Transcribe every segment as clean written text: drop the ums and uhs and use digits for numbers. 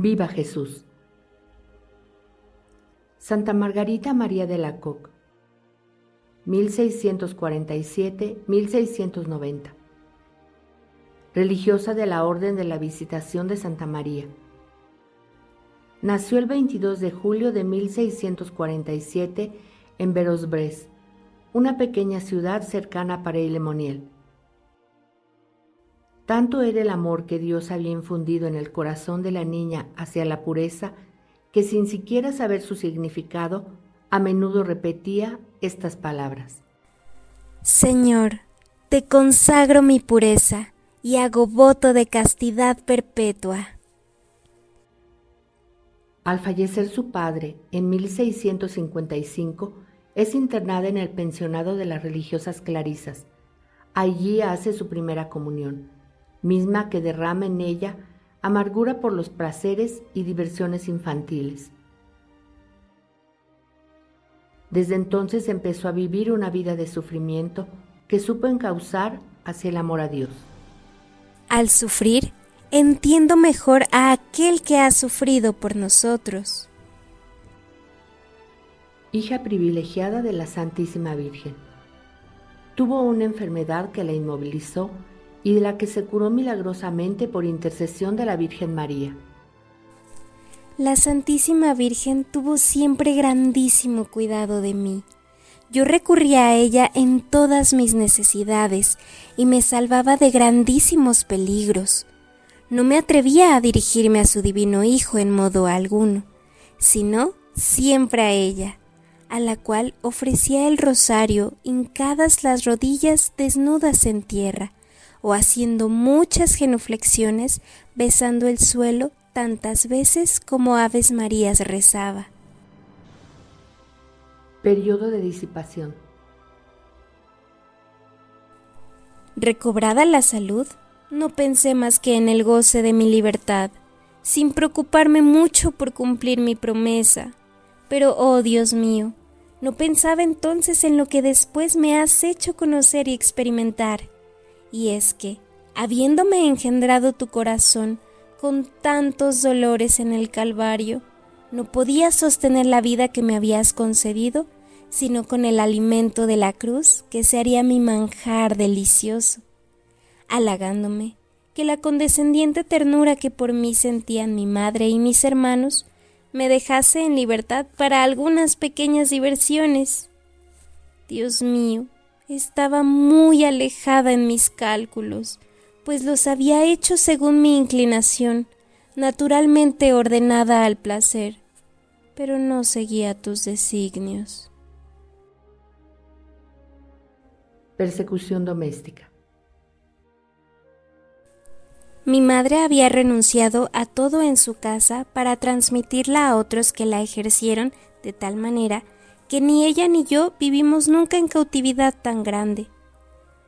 ¡Viva Jesús! Santa Margarita María de Alacoque, 1647-1690. Religiosa de la Orden de la Visitación de Santa María. Nació el 22 de julio de 1647 en Verosbrez, una pequeña ciudad cercana a Paray-le-Monial. Tanto era el amor que Dios había infundido en el corazón de la niña hacia la pureza, que sin siquiera saber su significado, a menudo repetía estas palabras: Señor, te consagro mi pureza y hago voto de castidad perpetua. Al fallecer su padre en 1655, es internada en el pensionado de las religiosas clarisas. Allí hace su primera comunión, misma que derrama en ella amargura por los placeres y diversiones infantiles. Desde entonces empezó a vivir una vida de sufrimiento que supo encauzar hacia el amor a Dios. Al sufrir, entiendo mejor a aquel que ha sufrido por nosotros. Hija privilegiada de la Santísima Virgen. Tuvo una enfermedad que la inmovilizó y de la que se curó milagrosamente por intercesión de la Virgen María. La Santísima Virgen tuvo siempre grandísimo cuidado de mí. Yo recurría a ella en todas mis necesidades y me salvaba de grandísimos peligros. No me atrevía a dirigirme a su divino Hijo en modo alguno, sino siempre a ella, a la cual ofrecía el rosario hincadas las rodillas desnudas en tierra, o haciendo muchas genuflexiones, besando el suelo tantas veces como Aves Marías rezaba. Periodo de disipación. Recobrada la salud, no pensé más que en el goce de mi libertad, sin preocuparme mucho por cumplir mi promesa. Pero, oh Dios mío, no pensaba entonces en lo que después me has hecho conocer y experimentar, y es que, habiéndome engendrado tu corazón con tantos dolores en el Calvario, no podía sostener la vida que me habías concedido, sino con el alimento de la cruz, que se haría mi manjar delicioso, halagándome que la condescendiente ternura que por mí sentían mi madre y mis hermanos me dejase en libertad para algunas pequeñas diversiones. Dios mío, estaba muy alejada en mis cálculos, pues los había hecho según mi inclinación, naturalmente ordenada al placer, pero no seguía tus designios. Persecución doméstica. Mi madre había renunciado a todo en su casa para transmitirla a otros que la ejercieron de tal manera que ni ella ni yo vivimos nunca en cautividad tan grande.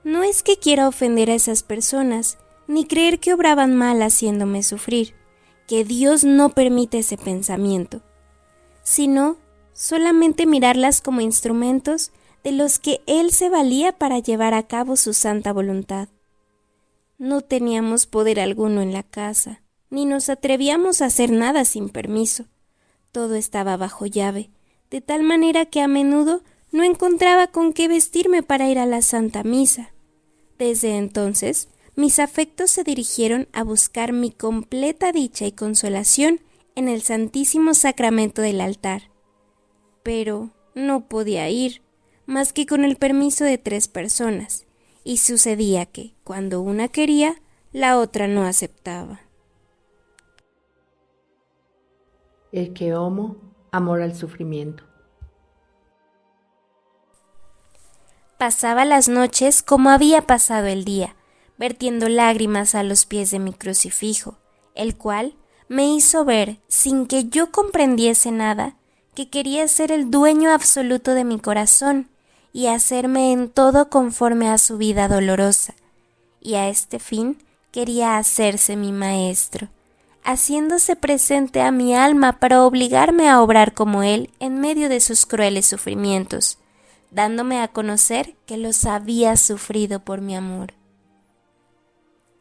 No es que quiera ofender a esas personas, ni creer que obraban mal haciéndome sufrir, que Dios no permite ese pensamiento, sino solamente mirarlas como instrumentos de los que Él se valía para llevar a cabo su santa voluntad. No teníamos poder alguno en la casa, ni nos atrevíamos a hacer nada sin permiso. Todo estaba bajo llave, de tal manera que a menudo no encontraba con qué vestirme para ir a la Santa Misa. Desde entonces, mis afectos se dirigieron a buscar mi completa dicha y consolación en el Santísimo Sacramento del altar. Pero no podía ir, más que con el permiso de 3 personas, y sucedía que, cuando una quería, la otra no aceptaba. El que homo, amor al sufrimiento. Pasaba las noches como había pasado el día, vertiendo lágrimas a los pies de mi crucifijo, el cual me hizo ver, sin que yo comprendiese nada, que quería ser el dueño absoluto de mi corazón y hacerme en todo conforme a su vida dolorosa, y a este fin quería hacerse mi maestro, haciéndose presente a mi alma para obligarme a obrar como él en medio de sus crueles sufrimientos, dándome a conocer que los había sufrido por mi amor.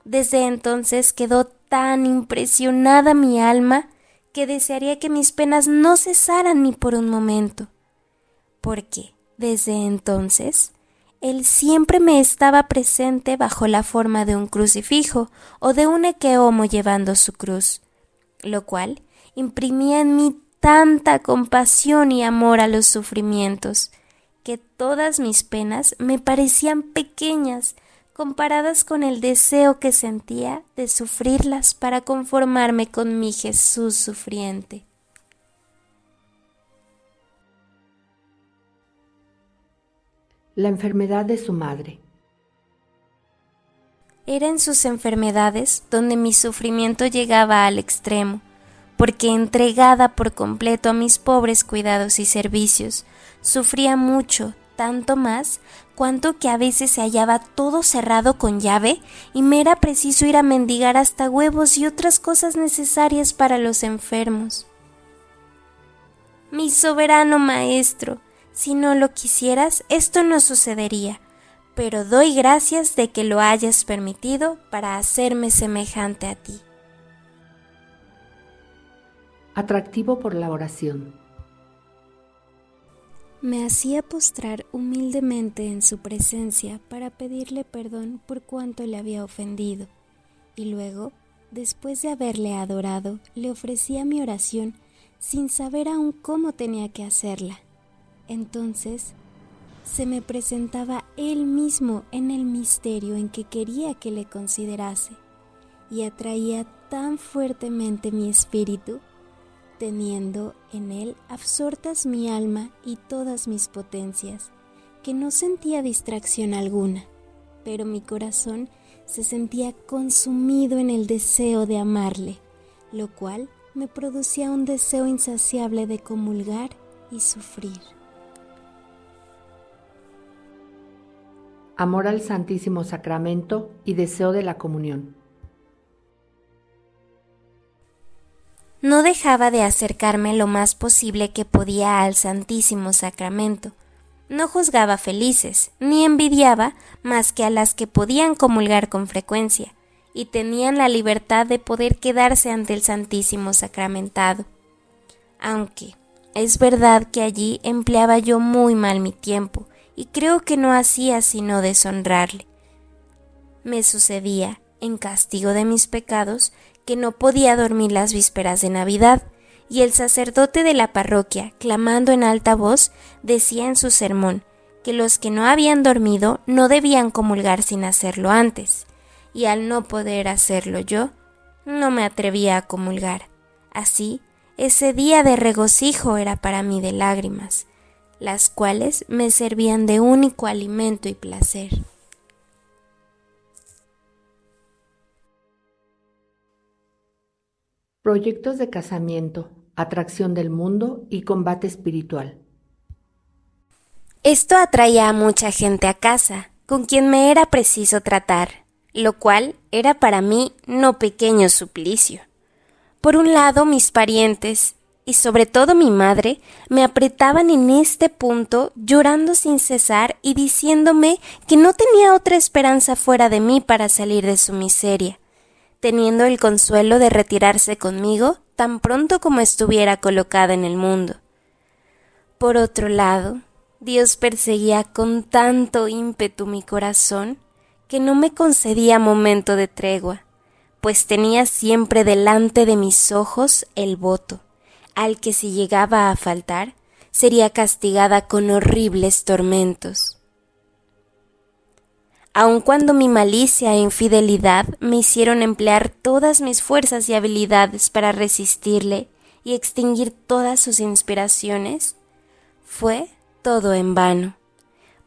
Desde entonces quedó tan impresionada mi alma que desearía que mis penas no cesaran ni por un momento, porque desde entonces Él siempre me estaba presente bajo la forma de un crucifijo o de un equeomo llevando su cruz, lo cual imprimía en mí tanta compasión y amor a los sufrimientos, que todas mis penas me parecían pequeñas comparadas con el deseo que sentía de sufrirlas para conformarme con mi Jesús sufriente. La enfermedad de su madre. Era en sus enfermedades donde mi sufrimiento llegaba al extremo, porque entregada por completo a mis pobres cuidados y servicios, sufría mucho, tanto más, cuanto que a veces se hallaba todo cerrado con llave y me era preciso ir a mendigar hasta huevos y otras cosas necesarias para los enfermos. Mi soberano Maestro, si no lo quisieras, esto no sucedería, pero doy gracias de que lo hayas permitido para hacerme semejante a ti. Atractivo por la oración. Me hacía postrar humildemente en su presencia para pedirle perdón por cuanto le había ofendido, y luego, después de haberle adorado, le ofrecía mi oración sin saber aún cómo tenía que hacerla. Entonces, se me presentaba Él mismo en el misterio en que quería que le considerase, y atraía tan fuertemente mi espíritu, teniendo en Él absortas mi alma y todas mis potencias, que no sentía distracción alguna, pero mi corazón se sentía consumido en el deseo de amarle, lo cual me producía un deseo insaciable de comulgar y sufrir. Amor al Santísimo Sacramento y deseo de la comunión. No dejaba de acercarme lo más posible que podía al Santísimo Sacramento. No juzgaba felices, ni envidiaba más que a las que podían comulgar con frecuencia, y tenían la libertad de poder quedarse ante el Santísimo Sacramentado. Aunque es verdad que allí empleaba yo muy mal mi tiempo, y creo que no hacía sino deshonrarle. Me sucedía, en castigo de mis pecados, que no podía dormir las vísperas de Navidad, y el sacerdote de la parroquia, clamando en alta voz, decía en su sermón que los que no habían dormido no debían comulgar sin hacerlo antes, y al no poder hacerlo yo, no me atrevía a comulgar. Así, ese día de regocijo era para mí de lágrimas, las cuales me servían de único alimento y placer. Proyectos de casamiento, atracción del mundo y combate espiritual. Esto atraía a mucha gente a casa, con quien me era preciso tratar, lo cual era para mí no pequeño suplicio. Por un lado, mis parientes, y sobre todo mi madre, me apretaban en este punto, llorando sin cesar y diciéndome que no tenía otra esperanza fuera de mí para salir de su miseria, teniendo el consuelo de retirarse conmigo tan pronto como estuviera colocada en el mundo. Por otro lado, Dios perseguía con tanto ímpetu mi corazón que no me concedía momento de tregua, pues tenía siempre delante de mis ojos el voto, al que si llegaba a faltar, sería castigada con horribles tormentos. Aun cuando mi malicia e infidelidad me hicieron emplear todas mis fuerzas y habilidades para resistirle y extinguir todas sus inspiraciones, fue todo en vano,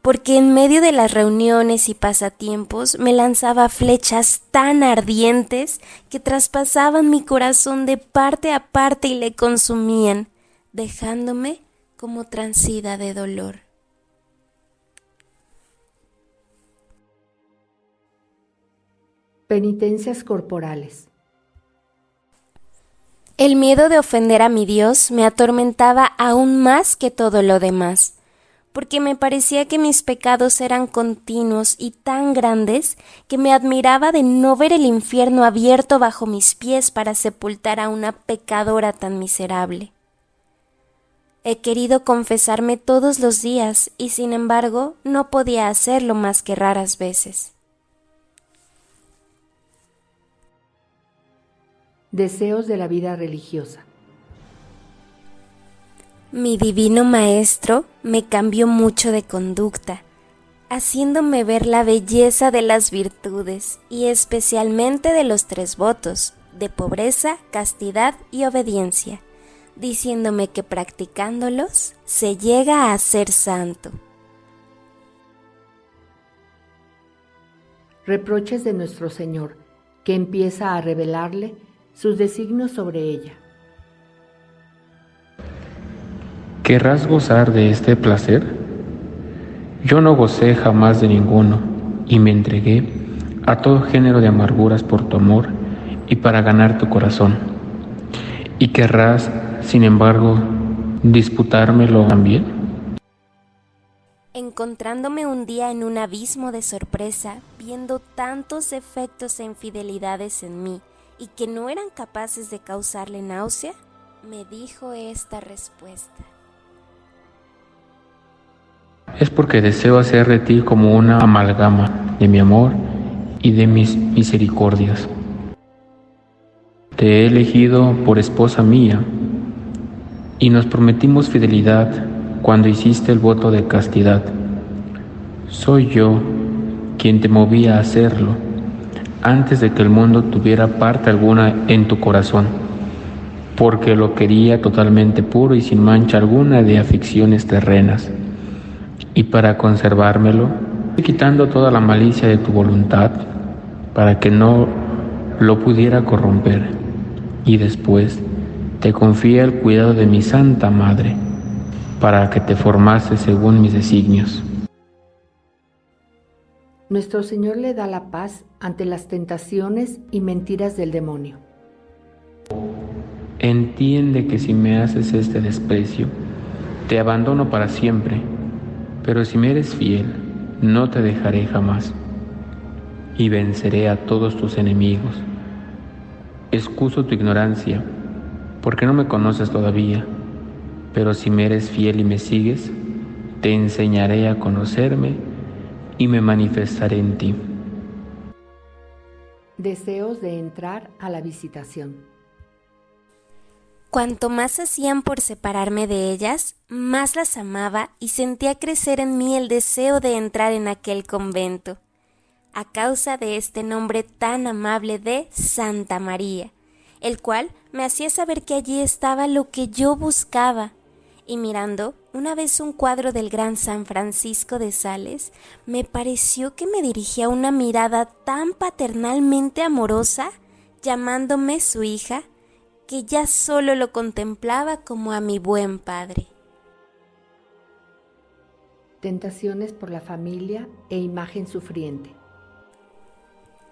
porque en medio de las reuniones y pasatiempos me lanzaba flechas tan ardientes que traspasaban mi corazón de parte a parte y le consumían, dejándome como transida de dolor. Penitencias corporales. El miedo de ofender a mi Dios me atormentaba aún más que todo lo demás, porque me parecía que mis pecados eran continuos y tan grandes que me admiraba de no ver el infierno abierto bajo mis pies para sepultar a una pecadora tan miserable. He querido confesarme todos los días y sin embargo no podía hacerlo más que raras veces. Deseos de la vida religiosa. Mi divino maestro me cambió mucho de conducta, haciéndome ver la belleza de las virtudes y especialmente de los 3 votos, de pobreza, castidad y obediencia, diciéndome que practicándolos se llega a ser santo. Reproches de nuestro Señor, que empieza a revelarle sus designios sobre ella. ¿Querrás gozar de este placer? Yo no gocé jamás de ninguno, y me entregué a todo género de amarguras por tu amor y para ganar tu corazón. ¿Y querrás, sin embargo, disputármelo también? Encontrándome un día en un abismo de sorpresa, viendo tantos defectos e infidelidades en mí y que no eran capaces de causarle náusea, me dijo esta respuesta. Es porque deseo hacer de ti como una amalgama de mi amor y de mis misericordias. Te he elegido por esposa mía y nos prometimos fidelidad cuando hiciste el voto de castidad. Soy yo quien te movía a hacerlo antes de que el mundo tuviera parte alguna en tu corazón, porque lo quería totalmente puro y sin mancha alguna de aficiones terrenas. Y para conservármelo, fui quitando toda la malicia de tu voluntad, para que no lo pudiera corromper. Y después te confié el cuidado de mi Santa Madre, para que te formase según mis designios. Nuestro Señor le da la paz ante las tentaciones y mentiras del demonio. Entiende que si me haces este desprecio, te abandono para siempre, pero si me eres fiel, no te dejaré jamás, y venceré a todos tus enemigos. Excuso tu ignorancia, porque no me conoces todavía, pero si me eres fiel y me sigues, te enseñaré a conocerme y me manifestaré en ti. Deseos de entrar a la visitación. Cuanto más hacían por separarme de ellas, más las amaba y sentía crecer en mí el deseo de entrar en aquel convento, a causa de este nombre tan amable de Santa María, el cual me hacía saber que allí estaba lo que yo buscaba. Y mirando una vez un cuadro del gran San Francisco de Sales, me pareció que me dirigía una mirada tan paternalmente amorosa, llamándome su hija, que ya solo lo contemplaba como a mi buen padre. Tentaciones por la familia e imagen sufriente.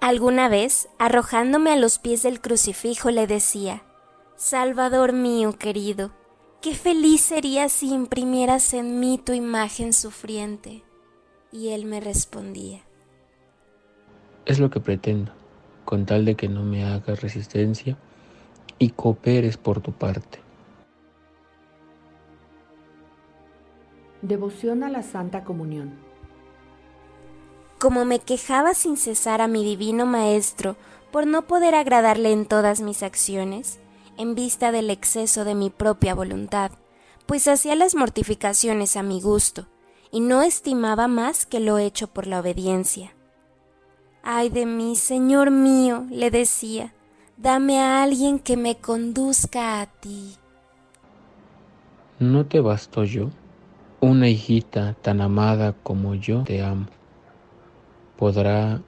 Alguna vez, arrojándome a los pies del crucifijo, le decía: Salvador mío querido, qué feliz sería si imprimieras en mí tu imagen sufriente. Y él me respondía: Es lo que pretendo, con tal de que no me hagas resistencia y cooperes por tu parte. Devoción a la Santa Comunión. Como me quejaba sin cesar a mi divino maestro por no poder agradarle en todas mis acciones, en vista del exceso de mi propia voluntad, pues hacía las mortificaciones a mi gusto, y no estimaba más que lo hecho por la obediencia. «Ay de mí, Señor mío», le decía, «dame a alguien que me conduzca a ti». ¿No te bastó yo, una hijita tan amada como yo te amo? ¿Podrá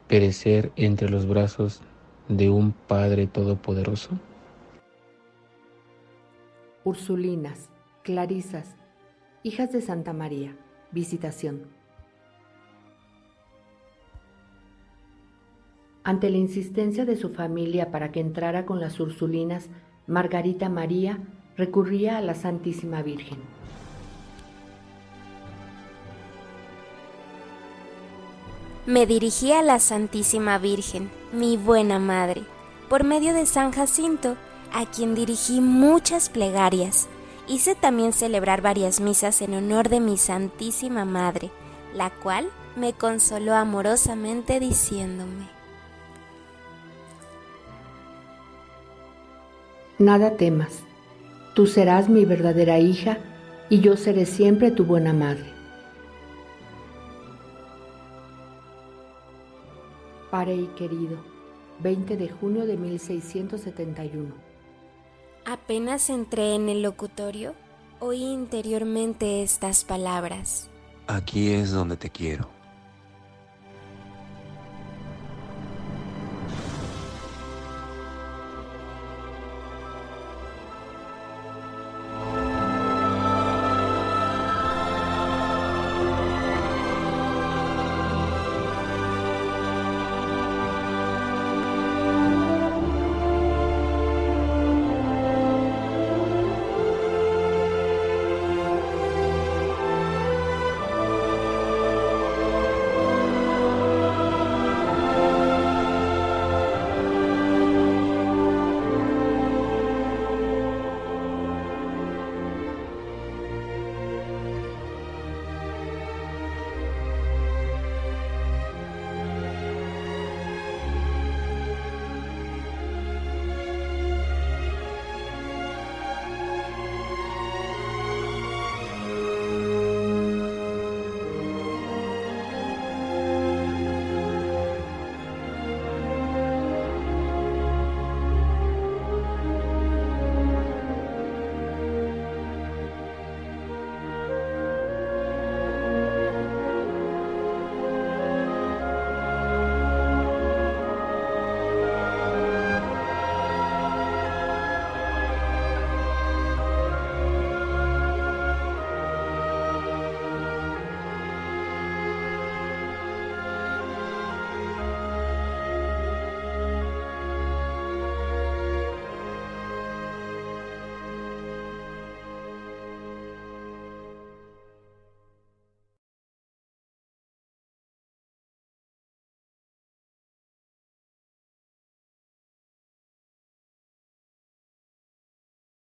perecer entre los brazos de un Padre Todopoderoso? Ursulinas, Clarisas, hijas de Santa María, visitación. Ante la insistencia de su familia para que entrara con las Ursulinas, Margarita María recurría a la Santísima Virgen. Me dirigí a la Santísima Virgen, mi buena madre, por medio de San Jacinto, a quien dirigí muchas plegarias. Hice también celebrar varias misas en honor de mi Santísima Madre, la cual me consoló amorosamente diciéndome: Nada temas, tú serás mi verdadera hija y yo seré siempre tu buena madre. Pare y querido, 20 de junio de 1671. Apenas entré en el locutorio, oí interiormente estas palabras: Aquí es donde te quiero.